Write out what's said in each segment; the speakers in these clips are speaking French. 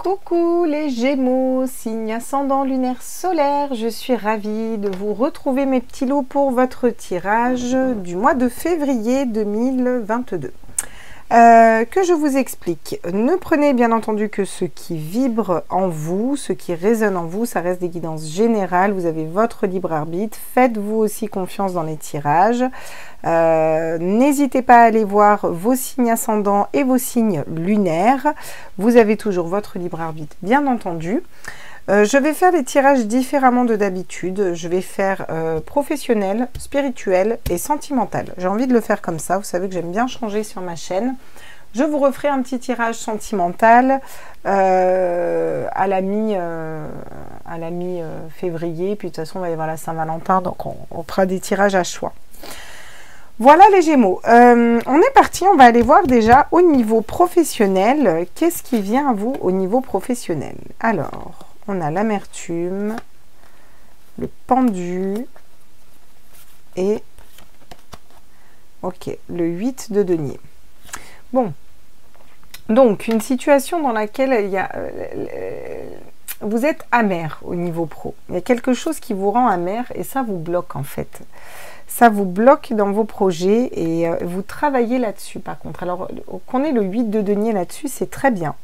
Coucou les Gémeaux, signe ascendant lunaire solaire, je suis ravie de vous retrouver mes petits lots pour votre tirage du mois de février 2022. Que je vous explique, ne prenez bien entendu que ce qui vibre en vous, ce qui résonne en vous, ça reste des guidances générales, vous avez votre libre arbitre, faites-vous aussi confiance dans les tirages. N'hésitez pas à aller voir vos signes ascendants et vos signes lunaires, vous avez toujours votre libre arbitre bien entendu. Je vais faire les tirages différemment de d'habitude, je vais faire professionnel, spirituel et sentimental. J'ai envie de le faire comme ça, vous savez que j'aime bien changer sur ma chaîne. Je vous referai un petit tirage sentimental à la mi-février, puis de toute façon on va y avoir la Saint-Valentin, donc on fera des tirages à choix. Voilà les Gémeaux, on est parti, on va aller voir déjà au niveau professionnel, qu'est-ce qui vient à vous au niveau professionnel. Alors, on a l'amertume, le pendu et ok, le 8 de denier. Bon, donc une situation dans laquelle il y a, vous êtes amer au niveau pro. Il y a quelque chose qui vous rend amer et ça vous bloque en fait. Ça vous bloque dans vos projets et vous travaillez là-dessus par contre. Alors qu'on ait le 8 de denier là-dessus, c'est très bien.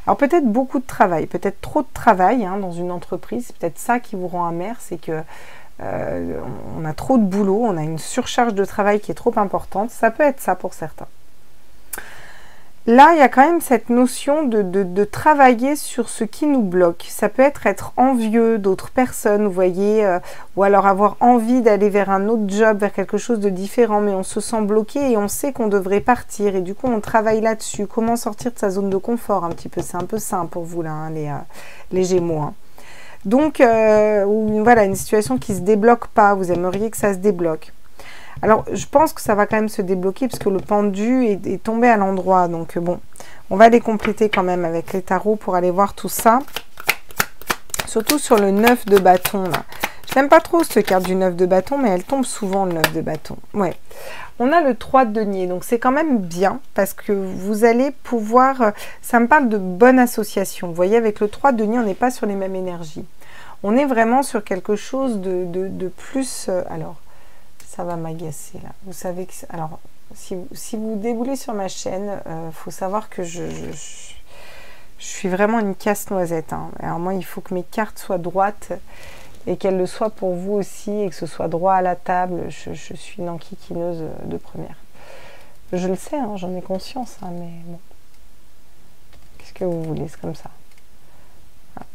Alors peut-être beaucoup de travail, peut-être trop de travail hein, dans une entreprise, c'est peut-être ça qui vous rend amer, c'est que on a trop de boulot, on a une surcharge de travail qui est trop importante, ça peut être ça pour certains. Là, il y a quand même cette notion de travailler sur ce qui nous bloque. Ça peut être envieux d'autres personnes, vous voyez, ou alors avoir envie d'aller vers un autre job, vers quelque chose de différent, mais on se sent bloqué et on sait qu'on devrait partir. Et du coup, on travaille là-dessus. Comment sortir de sa zone de confort un petit peu. C'est un peu ça pour vous, là, hein, les Gémeaux. Hein. Donc, voilà, une situation qui ne se débloque pas. Vous aimeriez que ça se débloque. Alors, je pense que ça va quand même se débloquer parce que le pendu est tombé à l'endroit. Donc, bon, on va les compléter quand même avec les tarots pour aller voir tout ça. Surtout sur le 9 de bâton, là. Je n'aime pas trop cette carte du 9 de bâton, mais elle tombe souvent, le 9 de bâton. Ouais. On a le 3 de denier, donc c'est quand même bien parce que vous allez pouvoir... Ça me parle de bonne association. Vous voyez, avec le 3 de denier, on n'est pas sur les mêmes énergies. On est vraiment sur quelque chose de plus... alors... ça va m'agacer là. Vous savez que... alors, si vous déboulez sur ma chaîne, faut savoir que je suis vraiment une casse-noisette. Hein. Alors moi, il faut que mes cartes soient droites et qu'elles le soient pour vous aussi et que ce soit droit à la table. Je suis une enquiquineuse de première. Je le sais, hein, j'en ai conscience, hein, mais bon. Qu'est-ce que vous voulez, c'est comme ça.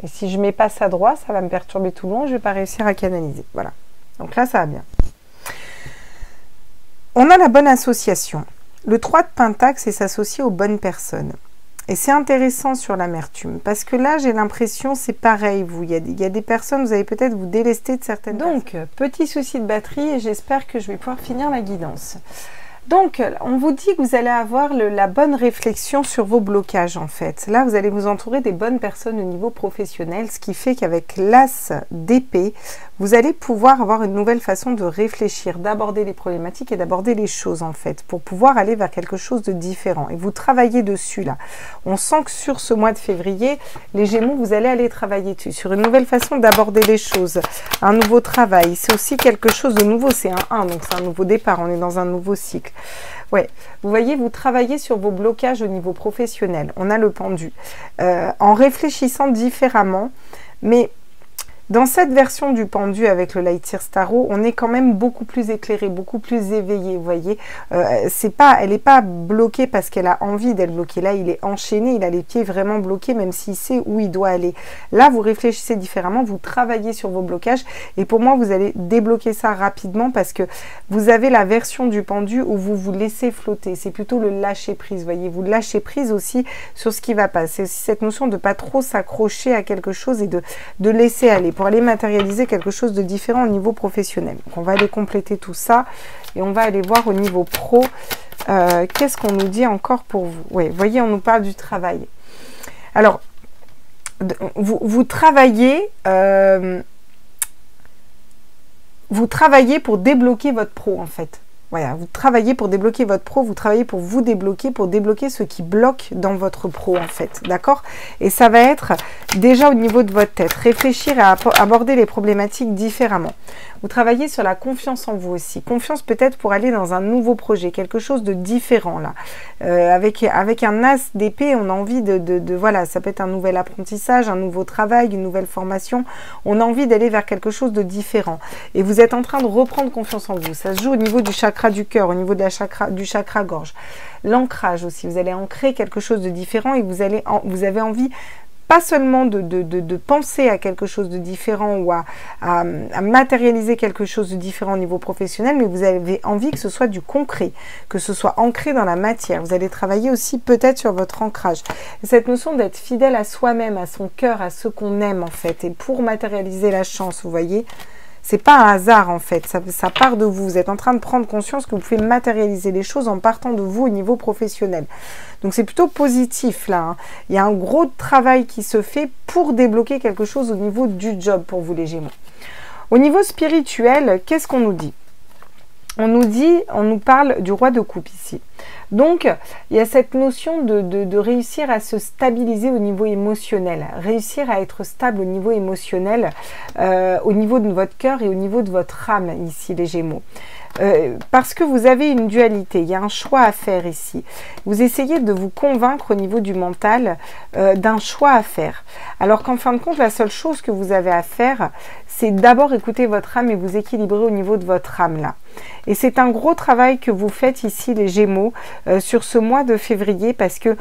Et si je mets pas ça droit, ça va me perturber tout le long, je vais pas réussir à canaliser. Voilà. Donc là, ça va bien. On a la bonne association. Le 3 de Pentacle, c'est s'associer aux bonnes personnes. Et c'est intéressant sur l'amertume. Parce que là, j'ai l'impression, c'est pareil. Il y a des personnes, vous allez peut-être vous délester de certaines personnes. Donc, petit souci de batterie et j'espère que je vais pouvoir finir ma guidance. Donc, on vous dit que vous allez avoir la bonne réflexion sur vos blocages, en fait. Là, vous allez vous entourer des bonnes personnes au niveau professionnel, ce qui fait qu'avec l'as d'épée, vous allez pouvoir avoir une nouvelle façon de réfléchir, d'aborder les problématiques et d'aborder les choses, en fait, pour pouvoir aller vers quelque chose de différent. Et vous travaillez dessus, là. On sent que sur ce mois de février, les Gémeaux, vous allez aller travailler dessus, sur une nouvelle façon d'aborder les choses, un nouveau travail. C'est aussi quelque chose de nouveau, c'est un 1, donc c'est un nouveau départ, on est dans un nouveau cycle. Ouais, vous voyez, vous travaillez sur vos blocages au niveau professionnel. On a le pendu. En réfléchissant différemment, mais dans cette version du pendu avec le Light Year Tarot, on est quand même beaucoup plus éclairé, beaucoup plus éveillé, vous voyez. Elle n'est pas bloquée parce qu'elle a envie d'être bloquée. Là, il est enchaîné, il a les pieds vraiment bloqués, même s'il sait où il doit aller. Là, vous réfléchissez différemment, vous travaillez sur vos blocages. Et pour moi, vous allez débloquer ça rapidement parce que vous avez la version du pendu où vous vous laissez flotter. C'est plutôt le lâcher prise, vous voyez. Vous lâchez prise aussi sur ce qui va pas. C'est aussi cette notion de ne pas trop s'accrocher à quelque chose et de laisser aller, pour aller matérialiser quelque chose de différent au niveau professionnel. Donc, on va aller compléter tout ça et on va aller voir au niveau pro qu'est-ce qu'on nous dit encore pour vous. Oui, vous voyez, on nous parle du travail. Alors, vous travaillez pour débloquer votre pro, en fait. Voilà, vous travaillez pour débloquer votre pro, vous travaillez pour vous débloquer, pour débloquer ce qui bloque dans votre pro en fait, d'accord? Et ça va être déjà au niveau de votre tête, réfléchir à aborder les problématiques différemment. Vous travaillez sur la confiance en vous aussi, confiance peut-être pour aller dans un nouveau projet, quelque chose de différent là. Avec un as d'épée, on a envie voilà, ça peut être un nouvel apprentissage, un nouveau travail, une nouvelle formation, on a envie d'aller vers quelque chose de différent. Et vous êtes en train de reprendre confiance en vous, ça se joue au niveau du chakra du cœur, au niveau de du chakra gorge. L'ancrage aussi, vous allez ancrer quelque chose de différent et vous avez envie pas seulement de penser à quelque chose de différent ou à matérialiser quelque chose de différent au niveau professionnel, mais vous avez envie que ce soit du concret, que ce soit ancré dans la matière. Vous allez travailler aussi peut-être sur votre ancrage. Cette notion d'être fidèle à soi-même, à son cœur, à ce qu'on aime en fait, et pour matérialiser la chance, vous voyez, c'est pas un hasard en fait, ça part de vous. Vous êtes en train de prendre conscience que vous pouvez matérialiser les choses en partant de vous au niveau professionnel. Donc c'est plutôt positif là. Hein. Il y a un gros travail qui se fait pour débloquer quelque chose au niveau du job pour vous les Gémeaux. Au niveau spirituel, qu'est-ce qu'on nous dit ? On nous parle du roi de coupe ici. Donc, il y a cette notion de réussir à se stabiliser au niveau émotionnel, réussir à être stable au niveau émotionnel, au niveau de votre cœur et au niveau de votre âme, ici, les Gémeaux. Parce que vous avez une dualité, il y a un choix à faire ici. Vous essayez de vous convaincre au niveau du mental d'un choix à faire. Alors qu'en fin de compte, la seule chose que vous avez à faire, c'est d'abord écouter votre âme et vous équilibrer au niveau de votre âme là. Et c'est un gros travail que vous faites ici, les Gémeaux, sur ce mois de février, parce que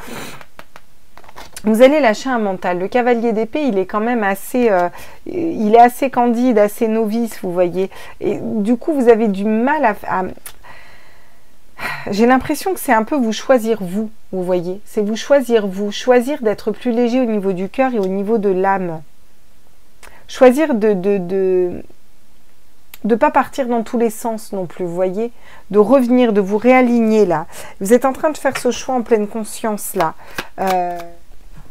vous allez lâcher un mental. Le cavalier d'épée, il est quand même assez, il est assez candide, assez novice, vous voyez. Et du coup, vous avez du mal à j'ai l'impression que c'est un peu vous choisir vous voyez. C'est vous, choisir d'être plus léger au niveau du cœur et au niveau de l'âme. Choisir de pas partir dans tous les sens non plus, vous voyez, de revenir, de vous réaligner là. Vous êtes en train de faire ce choix en pleine conscience là.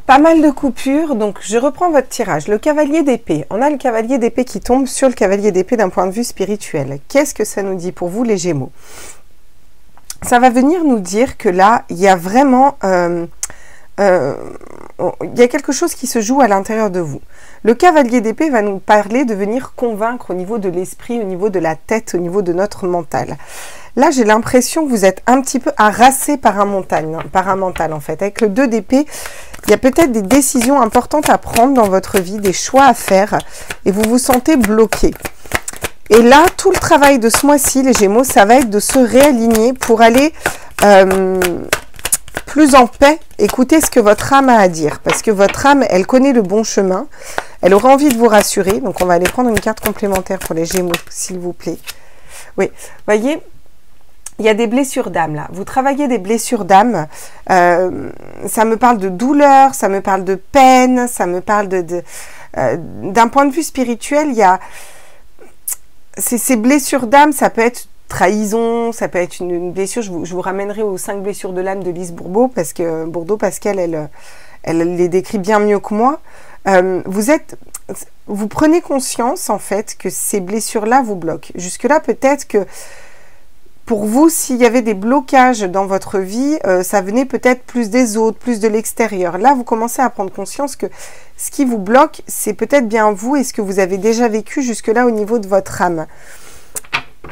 Pas mal de coupures, donc je reprends votre tirage. Le cavalier d'épée, on a le cavalier d'épée qui tombe sur le cavalier d'épée d'un point de vue spirituel. Qu'est-ce que ça nous dit pour vous les Gémeaux? Ça va venir nous dire que là, il y a vraiment... il y a quelque chose qui se joue à l'intérieur de vous. Le cavalier d'épée va nous parler de venir convaincre au niveau de l'esprit, au niveau de la tête, au niveau de notre mental. Là, j'ai l'impression que vous êtes un petit peu harassé par un mental en fait. Avec le 2 d'épée, il y a peut-être des décisions importantes à prendre dans votre vie, des choix à faire et vous vous sentez bloqué. Et là, tout le travail de ce mois-ci, les Gémeaux, ça va être de se réaligner pour aller... plus en paix, écoutez ce que votre âme a à dire, parce que votre âme, elle connaît le bon chemin, elle aura envie de vous rassurer, donc on va aller prendre une carte complémentaire pour les Gémeaux, s'il vous plaît. Oui, voyez, il y a des blessures d'âme là, vous travaillez des blessures d'âme, ça me parle de douleur, ça me parle de peine, ça me parle d'un point de vue spirituel, il y a ces blessures d'âme, ça peut être trahison, ça peut être une blessure, je vous ramènerai aux 5 blessures de l'âme de Lise Bourbeau, parce qu'elle les décrit bien mieux que moi. Vous prenez conscience en fait que ces blessures-là vous bloquent. Jusque-là, peut-être que pour vous, s'il y avait des blocages dans votre vie, ça venait peut-être plus des autres, plus de l'extérieur. Là, vous commencez à prendre conscience que ce qui vous bloque, c'est peut-être bien vous et ce que vous avez déjà vécu jusque-là au niveau de votre âme.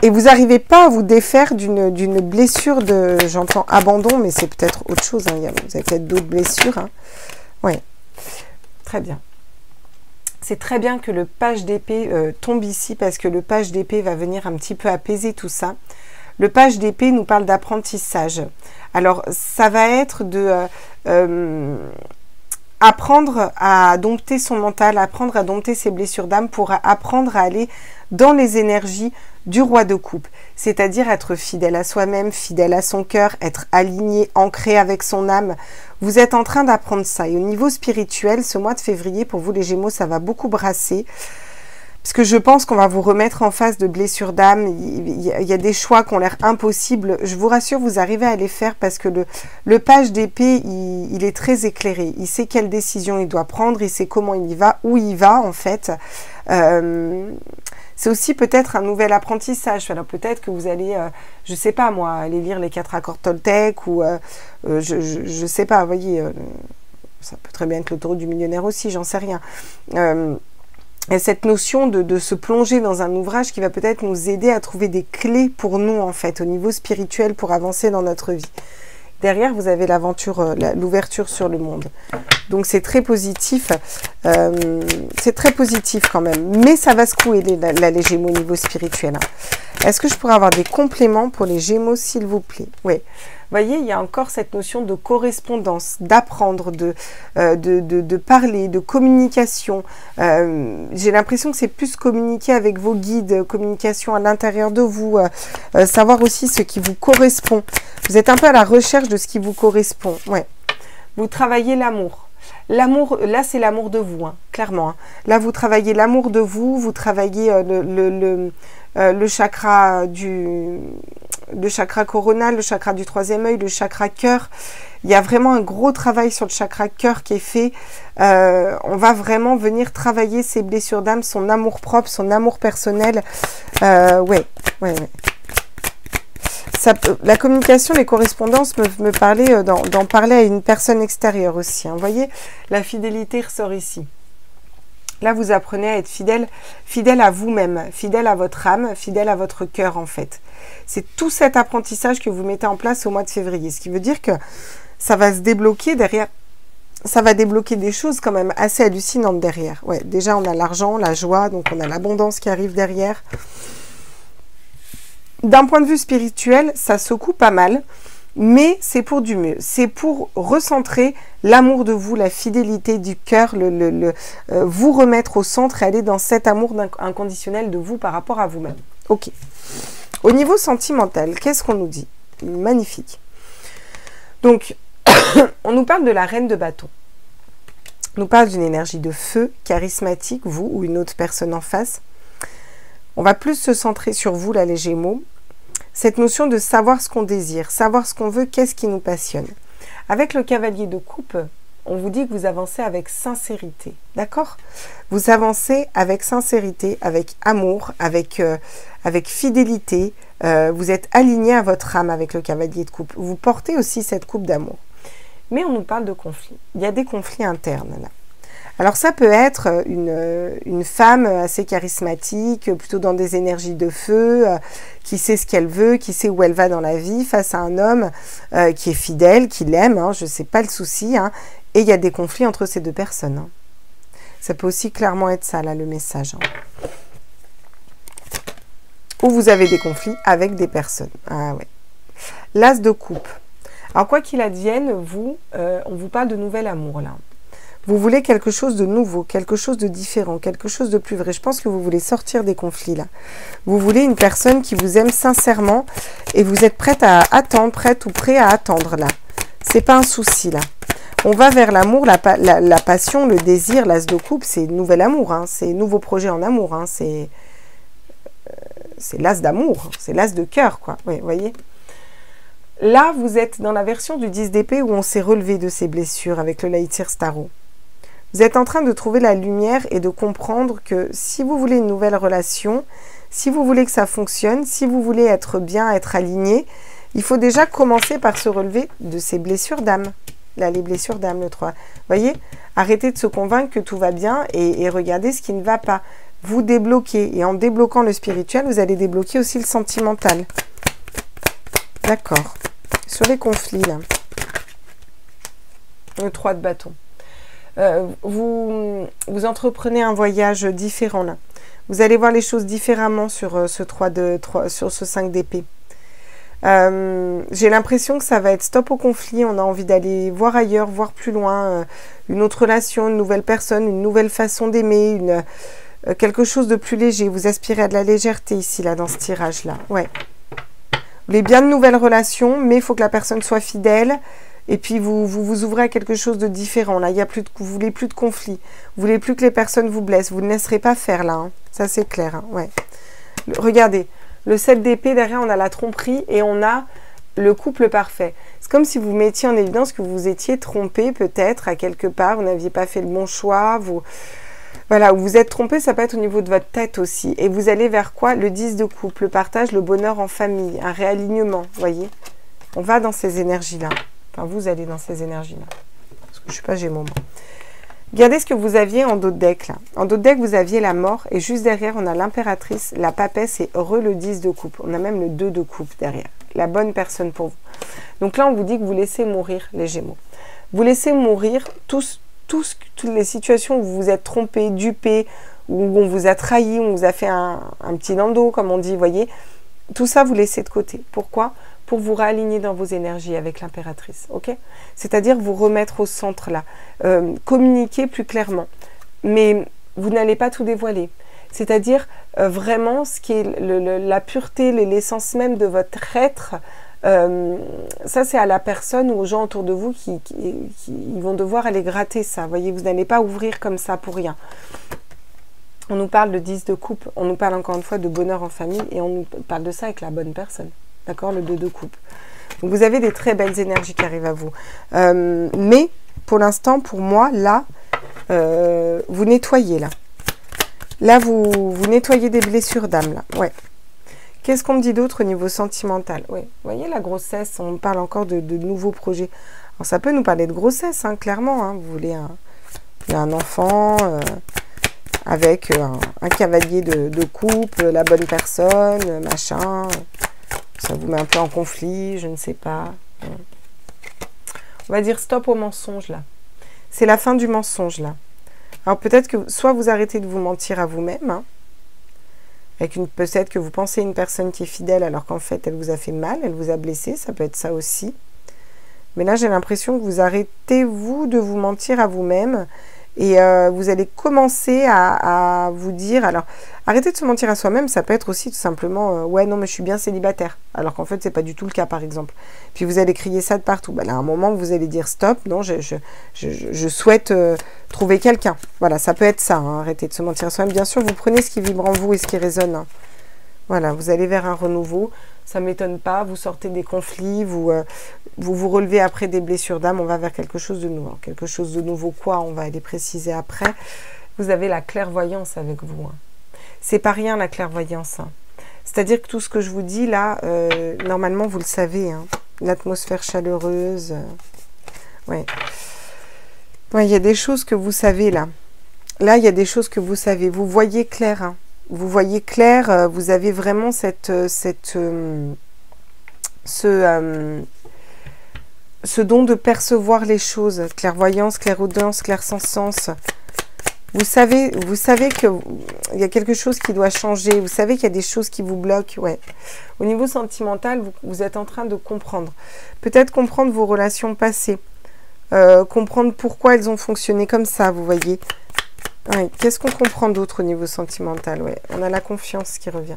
Et vous n'arrivez pas à vous défaire d'une blessure de, j'entends abandon, mais c'est peut-être autre chose. Hein. Vous avez peut-être d'autres blessures. Hein. Oui, très bien. C'est très bien que le page d'épée tombe ici parce que le page d'épée va venir un petit peu apaiser tout ça. Le page d'épée nous parle d'apprentissage. Alors, ça va être de apprendre à dompter son mental, apprendre à dompter ses blessures d'âme pour apprendre à aller dans les énergies du roi de coupe, c'est-à-dire être fidèle à soi-même, fidèle à son cœur, être aligné, ancré avec son âme. Vous êtes en train d'apprendre ça. Et au niveau spirituel, ce mois de février, pour vous les Gémeaux, ça va beaucoup brasser. Parce que je pense qu'on va vous remettre en face de blessures d'âme. Il y a des choix qui ont l'air impossibles. Je vous rassure, vous arrivez à les faire parce que le page d'épée, il est très éclairé. Il sait quelle décision il doit prendre, il sait comment il y va, où il va en fait. C'est aussi peut-être un nouvel apprentissage. Alors peut-être que vous allez, je sais pas moi, aller lire les 4 accords Toltec ou je sais pas, vous voyez, ça peut très bien être l'autoroute du millionnaire aussi, j'en sais rien. Et cette notion de se plonger dans un ouvrage qui va peut-être nous aider à trouver des clés pour nous, en fait, au niveau spirituel pour avancer dans notre vie. Derrière, vous avez l'aventure, l'ouverture sur le monde. Donc, c'est très positif. C'est très positif quand même. Mais ça va secouer les Gémeaux au niveau spirituel. Hein. Est-ce que je pourrais avoir des compléments pour les Gémeaux, s'il vous plaît? Oui. Vous voyez, il y a encore cette notion de correspondance, d'apprendre, de parler, de communication. J'ai l'impression que c'est plus communiquer avec vos guides, communication à l'intérieur de vous, savoir aussi ce qui vous correspond. Vous êtes un peu à la recherche de ce qui vous correspond. Ouais. Vous travaillez l'amour. L'amour, là, c'est l'amour de vous, hein, clairement. Hein. Là, vous travaillez l'amour de vous, vous travaillez le chakra le chakra coronal, le chakra du 3e œil, le chakra cœur. Il y a vraiment un gros travail sur le chakra cœur qui est fait. On va vraiment venir travailler ses blessures d'âme, son amour propre, son amour personnel. Ouais. La communication, les correspondances me parlaient d'en parler à une personne extérieure aussi. Hein. Vous voyez, la fidélité ressort ici. Là, vous apprenez à être fidèle à vous-même, fidèle à votre âme, fidèle à votre cœur, en fait. C'est tout cet apprentissage que vous mettez en place au mois de février. Ce qui veut dire que ça va se débloquer derrière. Ça va débloquer des choses quand même assez hallucinantes derrière. Ouais, déjà, on a l'argent, la joie, donc on a l'abondance qui arrive derrière. D'un point de vue spirituel, ça secoue pas mal, mais c'est pour du mieux. C'est pour recentrer l'amour de vous, la fidélité du cœur, vous remettre au centre et aller dans cet amour inconditionnel de vous par rapport à vous-même. Ok. Au niveau sentimental, qu'est-ce qu'on nous dit? Magnifique. Donc, on nous parle de la reine de bâton. On nous parle d'une énergie de feu, charismatique, vous ou une autre personne en face. On va plus se centrer sur vous, là, les Gémeaux. Cette notion de savoir ce qu'on désire, savoir ce qu'on veut, qu'est-ce qui nous passionne. Avec le cavalier de coupe, on vous dit que vous avancez avec sincérité, d'accord? Vous avancez avec sincérité, avec amour, avec fidélité. Vous êtes aligné à votre âme avec le cavalier de coupe. Vous portez aussi cette coupe d'amour. Mais on nous parle de conflits. Il y a des conflits internes, là. Alors ça peut être une femme assez charismatique, plutôt dans des énergies de feu, qui sait ce qu'elle veut, qui sait où elle va dans la vie, face à un homme qui est fidèle, qui l'aime, hein, je ne sais pas le souci, hein, et il y a des conflits entre ces deux personnes. Hein. Ça peut aussi clairement être ça, là, le message. Hein. Ou vous avez des conflits avec des personnes. Ah ouais. L'as de coupe. Alors quoi qu'il advienne, on vous parle de nouvel amour, là. Vous voulez quelque chose de nouveau, quelque chose de différent, quelque chose de plus vrai. Je pense que vous voulez sortir des conflits là. Vous voulez une personne qui vous aime sincèrement et vous êtes prête à attendre, prête ou prêt à attendre là. C'est pas un souci là. On va vers l'amour, la passion, le désir, l'as de coupe, c'est nouvel amour, hein, c'est nouveau projet en amour, hein, c'est l'as d'amour, c'est l'as de cœur quoi. Oui, vous voyez. Là, vous êtes dans la version du 10 d'épée où on s'est relevé de ses blessures avec le Laïtir Starro. Vous êtes en train de trouver la lumière et de comprendre que si vous voulez une nouvelle relation, si vous voulez que ça fonctionne, si vous voulez être bien, être aligné, il faut déjà commencer par se relever de ces blessures d'âme. Là, les blessures d'âme, le 3. Vous voyez, arrêtez de se convaincre que tout va bien et regardez ce qui ne va pas. Vous débloquez. Et en débloquant le spirituel, vous allez débloquer aussi le sentimental. D'accord. Sur les conflits, là. Le 3 de bâton. Vous entreprenez un voyage différent là. Vous allez voir les choses différemment sur sur ce 5 d'épée. J'ai l'impression que ça va être stop au conflit. On a envie d'aller voir ailleurs, voir plus loin, une autre relation, une nouvelle personne, une nouvelle façon d'aimer, quelque chose de plus léger. Vous aspirez à de la légèreté ici là dans ce tirage là. Ouais. Vous voulez bien de nouvelles relations, mais il faut que la personne soit fidèle. Et puis, vous ouvrez à quelque chose de différent. Là, vous voulez plus de conflits. Vous voulez plus que les personnes vous blessent. Vous ne laisserez pas faire, là. Hein. Ça, c'est clair. Hein. Ouais. Regardez, le 7 d'épée, derrière, on a la tromperie et on a le couple parfait. C'est comme si vous mettiez en évidence que vous étiez trompé, peut-être, à quelque part. Vous n'aviez pas fait le bon choix. Voilà, où vous êtes trompé, ça peut être au niveau de votre tête aussi. Et vous allez vers quoi? Le 10 de coupe, le partage, le bonheur en famille, un réalignement, vous voyez. On va dans ces énergies-là. Enfin, vous allez dans ces énergies-là. Parce que je ne suis pas Gémeaux, moi. Regardez ce que vous aviez en dos de deck, là. En dos de deck, vous aviez la mort. Et juste derrière, on a l'impératrice, la papesse et heureux le 10 de coupe. On a même le 2 de coupe derrière. La bonne personne pour vous. Donc là, on vous dit que vous laissez mourir les Gémeaux. Vous laissez mourir toutes les situations où vous vous êtes trompé, dupé, où on vous a trahi, où on vous a fait un petit dans le dos, comme on dit, vous voyez. Tout ça, vous laissez de côté. Pourquoi? Pour vous réaligner dans vos énergies avec l'impératrice, ok? C'est-à-dire vous remettre au centre là, communiquer plus clairement. Mais vous n'allez pas tout dévoiler. C'est-à-dire vraiment ce qui est la pureté, l'essence même de votre être. Ça, c'est à la personne ou aux gens autour de vous qui vont devoir aller gratter ça. Vous voyez, vous n'allez pas ouvrir comme ça pour rien. On nous parle de 10 de coupe, on nous parle encore une fois de bonheur en famille et on nous parle de ça avec la bonne personne. D'accord, le 2 de coupe. Donc vous avez des très belles énergies qui arrivent à vous. Mais pour l'instant, pour moi, là, vous nettoyez là. Là, vous nettoyez des blessures d'âme là. Ouais. Qu'est-ce qu'on me dit d'autre au niveau sentimental? Oui, vous voyez la grossesse, on parle encore de nouveaux projets. Alors ça peut nous parler de grossesse, hein, clairement. Hein. Vous voulez un enfant avec un cavalier de coupe, la bonne personne, machin. Ça vous met un peu en conflit, je ne sais pas. On va dire stop au mensonge là. C'est la fin du mensonge là. Alors peut-être que soit vous arrêtez de vous mentir à vous-même, hein, peut-être que vous pensez une personne qui est fidèle alors qu'en fait elle vous a fait mal, elle vous a blessé, ça peut être ça aussi. Mais là j'ai l'impression que vous arrêtez vous de vous mentir à vous-même et vous allez commencer à vous dire, alors arrêtez de se mentir à soi-même, ça peut être aussi tout simplement ouais non mais je suis bien célibataire, alors qu'en fait c'est pas du tout le cas par exemple. Puis vous allez crier ça de partout, ben, là à un moment vous allez dire stop, non je souhaite trouver quelqu'un. Voilà, ça peut être ça, hein, arrêtez de se mentir à soi-même. Bien sûr vous prenez ce qui vibre en vous et ce qui résonne. Hein. Voilà, vous allez vers un renouveau, ça ne m'étonne pas, vous sortez des conflits, vous relevez après des blessures d'âme, on va vers quelque chose de nouveau. Quelque chose de nouveau quoi, on va aller préciser après. Vous avez la clairvoyance avec vous. Hein. C'est pas rien la clairvoyance. Hein. C'est-à-dire que tout ce que je vous dis là, normalement vous le savez. Hein. L'atmosphère chaleureuse. Ouais. Ouais, il y a des choses que vous savez là. Là, il y a des choses que vous savez. Vous voyez clair. Hein. Vous voyez clair, vous avez vraiment ce don de percevoir les choses, clairvoyance, clairaudience, clairsentence. Vous savez qu'il y a quelque chose qui doit changer, vous savez qu'il y a des choses qui vous bloquent. Ouais. Au niveau sentimental, vous êtes en train de comprendre. Peut-être comprendre vos relations passées, comprendre pourquoi elles ont fonctionné comme ça, vous voyez. Ouais. Qu'est-ce qu'on comprend d'autre au niveau sentimental? Ouais. On a la confiance qui revient.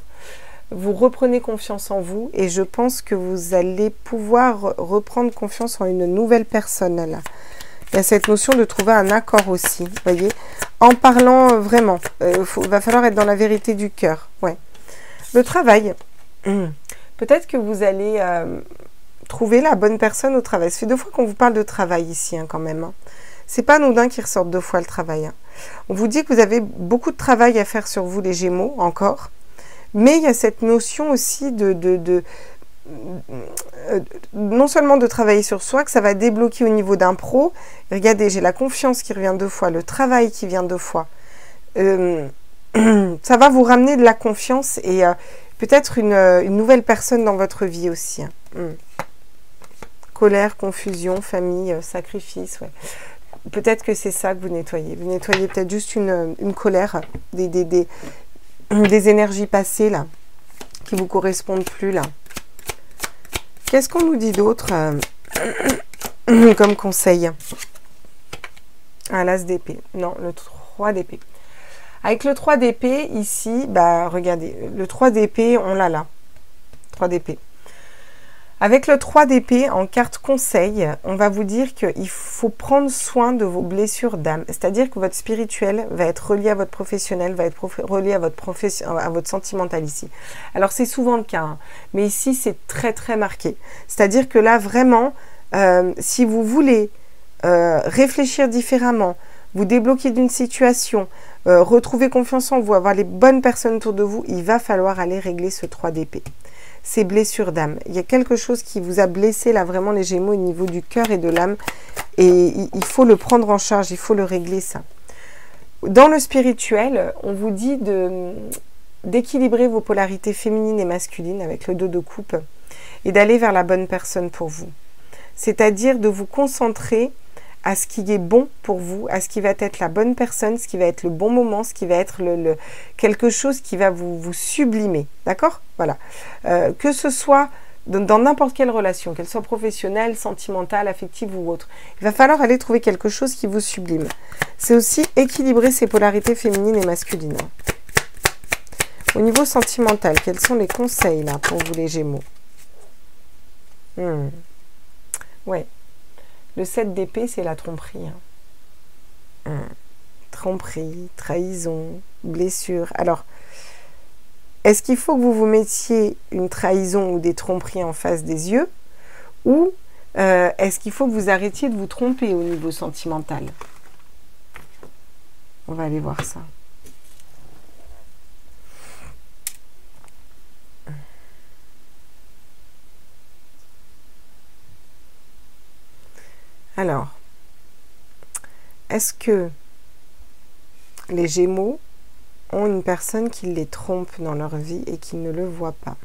Vous reprenez confiance en vous et je pense que vous allez pouvoir reprendre confiance en une nouvelle personne là. Il y a cette notion de trouver un accord aussi, vous voyez, en parlant vraiment. Va falloir être dans la vérité du cœur. Ouais. Le travail. Peut-être que vous allez trouver la bonne personne au travail. Ça fait 2 fois qu'on vous parle de travail ici, hein, quand même. Hein. C'est pas anodin qu'il ressorte 2 fois le travail. Hein. On vous dit que vous avez beaucoup de travail à faire sur vous, les Gémeaux, encore. Mais il y a cette notion aussi non seulement de travailler sur soi, que ça va débloquer au niveau d'un pro. Regardez, j'ai la confiance qui revient 2 fois, le travail qui vient 2 fois. Ça va vous ramener de la confiance et peut-être une nouvelle personne dans votre vie aussi. Hein. Colère, confusion, famille, sacrifice, ouais. Peut-être que c'est ça que vous nettoyez. Vous nettoyez peut-être juste une colère, des énergies passées, là, qui ne vous correspondent plus, là. Qu'est-ce qu'on nous dit d'autre comme conseil? Ah, l'as d'épée. Non, le 3 d'épée. Avec le 3 d'épée, ici, bah, regardez, le 3 d'épée, on l'a là. 3 d'épée. Avec le 3 d'épée, en carte conseil, on va vous dire qu'il faut prendre soin de vos blessures d'âme. C'est-à-dire que votre spirituel va être relié à votre professionnel, va être relié à votre sentimental ici. Alors, c'est souvent le cas, hein, mais ici, c'est très, très marqué. C'est-à-dire que là, vraiment, si vous voulez réfléchir différemment, vous débloquer d'une situation, retrouver confiance en vous, avoir les bonnes personnes autour de vous, il va falloir aller régler ce 3 d'épée. Ces blessures d'âme. Il y a quelque chose qui vous a blessé là vraiment les Gémeaux au niveau du cœur et de l'âme. Et il faut le prendre en charge, il faut le régler ça. Dans le spirituel, on vous dit d'équilibrer vos polarités féminines et masculines avec le 2 de coupe et d'aller vers la bonne personne pour vous. C'est-à-dire de vous concentrer à ce qui est bon pour vous, à ce qui va être la bonne personne, ce qui va être le bon moment, ce qui va être quelque chose qui va vous sublimer. D'accord? Voilà. Que ce soit dans n'importe quelle relation, qu'elle soit professionnelle, sentimentale, affective ou autre. Il va falloir aller trouver quelque chose qui vous sublime. C'est aussi équilibrer ses polarités féminines et masculines. Au niveau sentimental, quels sont les conseils là pour vous les Gémeaux? Ouais. Le 7 d'épée, c'est la tromperie. Tromperie, trahison, blessure. Alors, est-ce qu'il faut que vous vous mettiez une trahison ou des tromperies en face des yeux? Ou est-ce qu'il faut que vous arrêtiez de vous tromper au niveau sentimental? On va aller voir ça. Alors, est-ce que les Gémeaux ont une personne qui les trompe dans leur vie et qui ne le voit pas?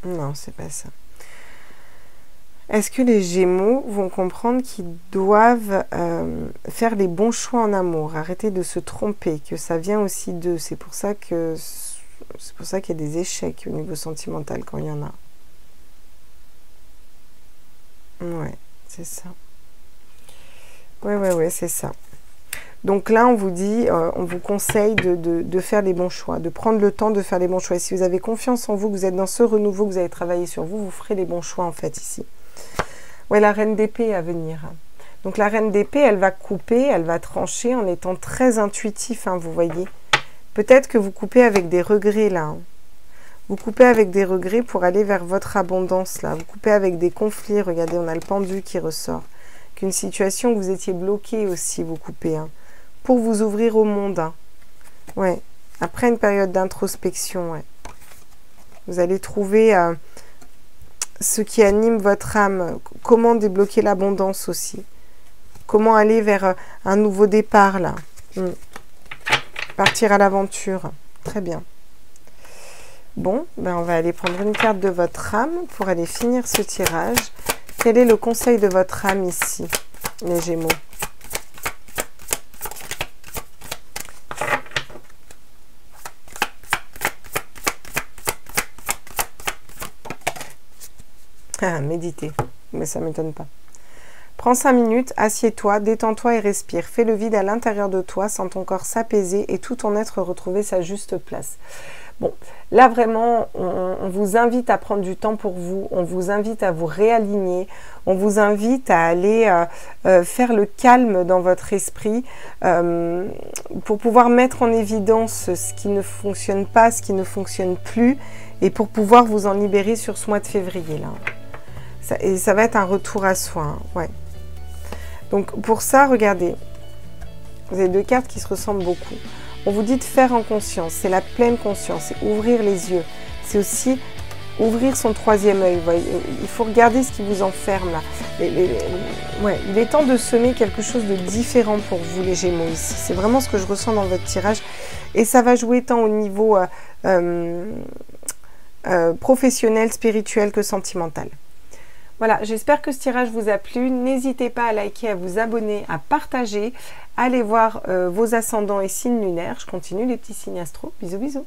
Non, c'est pas ça. Est-ce que les Gémeaux vont comprendre qu'ils doivent faire les bons choix en amour, arrêter de se tromper, que ça vient aussi d'eux? C'est pour ça qu'il y a des échecs au niveau sentimental quand il y en a. Ouais, c'est ça. Ouais, c'est ça. Donc là, on vous dit, on vous conseille de faire les bons choix, de prendre le temps de faire les bons choix. Et si vous avez confiance en vous, que vous êtes dans ce renouveau, que vous allez travailler sur vous, vous ferez les bons choix en fait ici. Ouais, la reine d'épée à venir. Donc la reine d'épée, elle va couper, elle va trancher en étant très intuitif, hein, vous voyez. Peut-être que vous coupez avec des regrets là. Hein. Vous coupez avec des regrets pour aller vers votre abondance là. Vous coupez avec des conflits. Regardez, on a le pendu qui ressort. Qu'une situation où vous étiez bloqué aussi, vous coupez. Hein, pour vous ouvrir au monde. Hein. Ouais. Après une période d'introspection, ouais. Vous allez trouver ce qui anime votre âme. Comment débloquer l'abondance aussi. Comment aller vers un nouveau départ là. Partir à l'aventure. Très bien. Bon, ben on va aller prendre une carte de votre âme pour aller finir ce tirage. Quel est le conseil de votre âme ici, les Gémeaux? Ah, méditer, mais ça ne m'étonne pas. Prends 5 minutes, assieds-toi, détends-toi et respire. Fais le vide à l'intérieur de toi, sens ton corps s'apaiser et tout ton être retrouver sa juste place. Bon, là vraiment, on vous invite à prendre du temps pour vous, on vous invite à vous réaligner, on vous invite à aller faire le calme dans votre esprit pour pouvoir mettre en évidence ce qui ne fonctionne pas, ce qui ne fonctionne plus et pour pouvoir vous en libérer sur ce mois de février là. Et ça va être un retour à soi, hein, ouais. Donc pour ça, regardez, vous avez 2 cartes qui se ressemblent beaucoup. On vous dit de faire en conscience, c'est la pleine conscience, c'est ouvrir les yeux. C'est aussi ouvrir son 3e œil. Il faut regarder ce qui vous enferme là. Ouais, il est temps de semer quelque chose de différent pour vous les Gémeaux ici. C'est vraiment ce que je ressens dans votre tirage. Et ça va jouer tant au niveau professionnel, spirituel que sentimental. Voilà, j'espère que ce tirage vous a plu. N'hésitez pas à liker, à vous abonner, à partager. Allez voir vos ascendants et signes lunaires. Je continue les petits signes astro. Bisous, bisous.